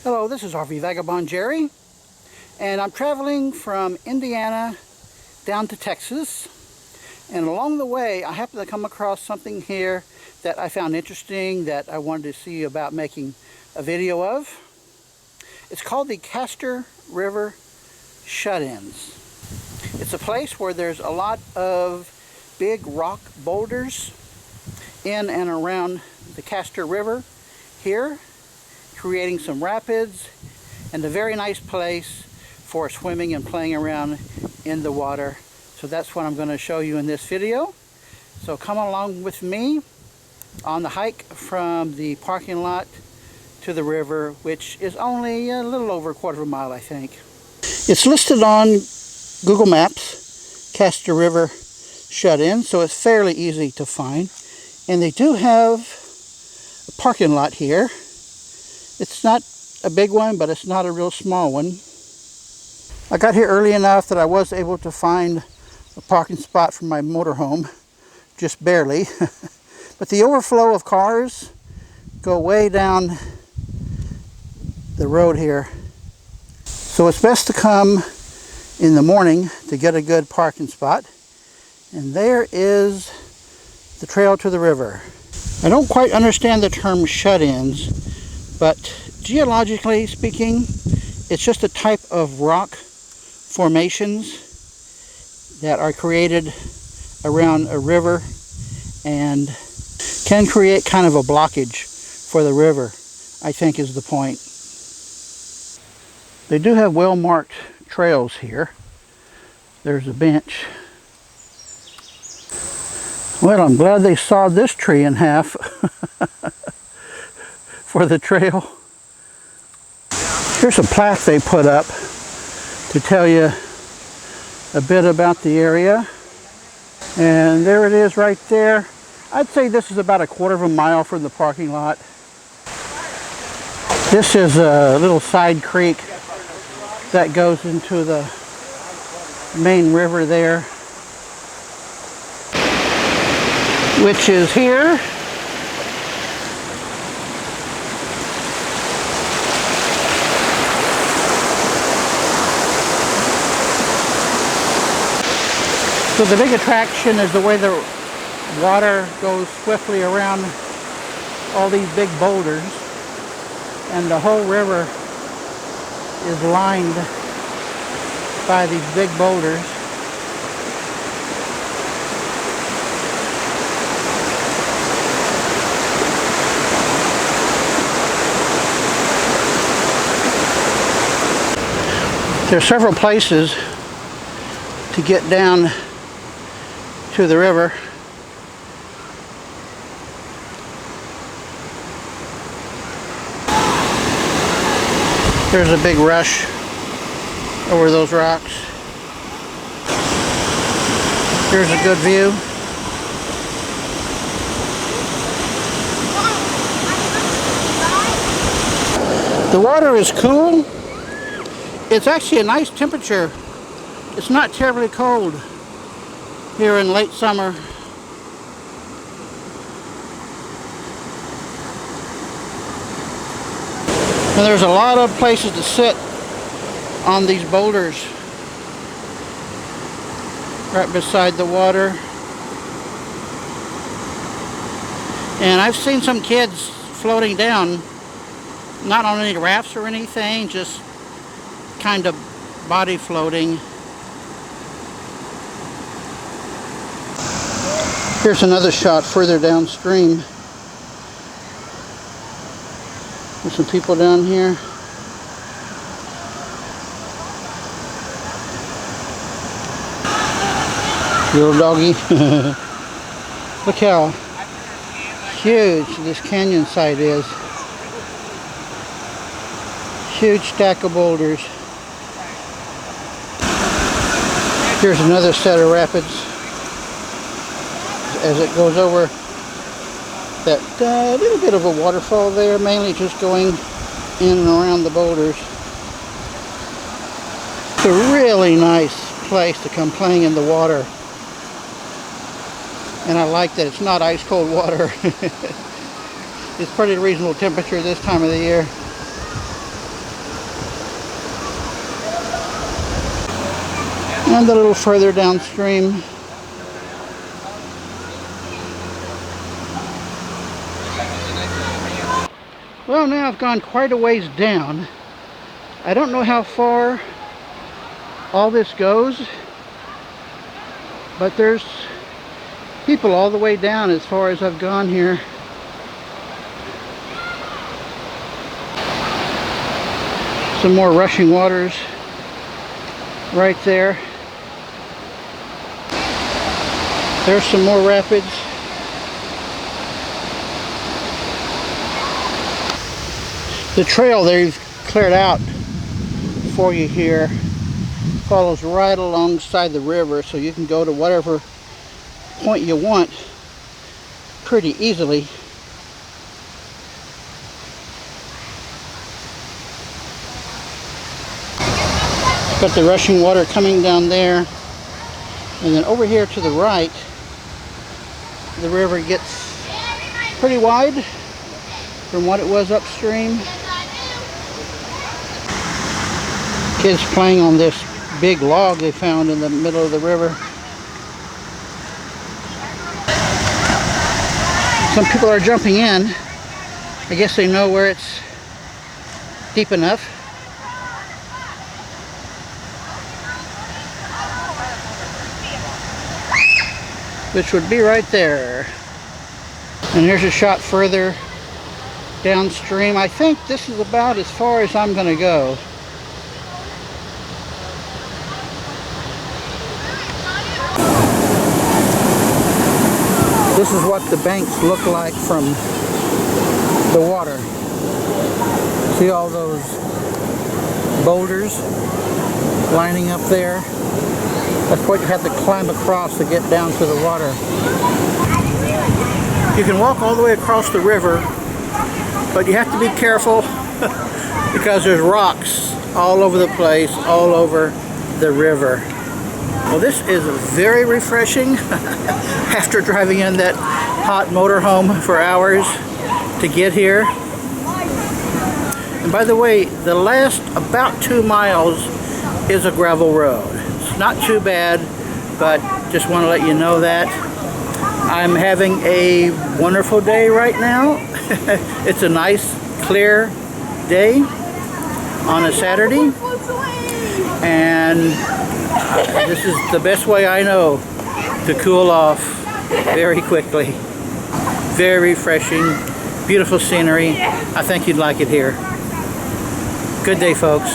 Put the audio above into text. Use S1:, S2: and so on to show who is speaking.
S1: Hello, this is RV Vagabond Jerry, and I'm traveling from Indiana down to Texas. And along the way, I happened to come across something here that I found interesting that I wanted to see about making a video of. It's called the Castor River Shut-Ins. It's a place where there's a lot of big rock boulders in and around the Castor River here, creating some rapids and a very nice place for swimming and playing around in the water. So that's what I'm going to show you in this video. So come along with me on the hike from the parking lot to the river, which is only a little over a quarter of a mile, I think. It's listed on Google Maps, Castor River Shut-In, so it's fairly easy to find. And they do have a parking lot here. It's not a big one, but it's not a real small one. I got here early enough that I was able to find a parking spot for my motorhome, just barely. But the overflow of cars go way down the road here. So it's best to come in the morning to get a good parking spot. And there is the trail to the river. I don't quite understand the term shut-ins, but geologically speaking, it's just a type of rock formations that are created around a river and can create kind of a blockage for the river, I think is the point. They do have well-marked trails here. There's a bench. Well, I'm glad they sawed this tree in half for the trail. Here's a plaque they put up to tell you a bit about the area. And there it is right there. I'd say this is about a quarter of a mile from the parking lot. This is a little side creek that goes into the main river there, which is here. So the big attraction is the way the water goes swiftly around all these big boulders, and the whole river is lined by these big boulders. There are several places to get down to the river. There's a big rush over those rocks. Here's a good view. The water is cool. It's actually a nice temperature. It's not terribly cold here in late summer. And there's a lot of places to sit on these boulders right beside the water. And I've seen some kids floating down, not on any rafts or anything, just kind of body floating. Here's another shot further downstream. There's some people down here. Little doggy. Look how huge this canyon site is. Huge stack of boulders. Here's another set of rapids as it goes over that little bit of a waterfall there, mainly just going in and around the boulders. It's a really nice place to come playing in the water. And I like that it's not ice cold water. It's pretty reasonable temperature this time of the year. And a little further downstream. Well, now I've gone quite a ways down. I don't know how far all this goes, but there's people all the way down as far as I've gone here. Some more rushing waters right there. There's some more rapids. The trail they've cleared out for you here follows right alongside the river, so you can go to whatever point you want pretty easily. Got the rushing water coming down there, and then over here to the right, the river gets pretty wide from what it was upstream. Kids playing on this big log they found in the middle of the river. Some people are jumping in. I guess they know where it's deep enough. Which would be right there. And here's a shot further downstream. I think this is about as far as I'm going to go. This is what the banks look like from the water. See all those boulders lining up there? That's what you have to climb across to get down to the water. You can walk all the way across the river, but you have to be careful because there's rocks all over the place, all over the river. Well, this is very refreshing after driving in that hot motorhome for hours to get here. And by the way, the last about 2 miles is a gravel road. It's not too bad, but just want to let you know that. I'm having a wonderful day right now. It's a nice, clear day on a Saturday. And this is the best way I know to cool off very quickly. Very refreshing, beautiful scenery. I think you'd like it here. Good day, folks.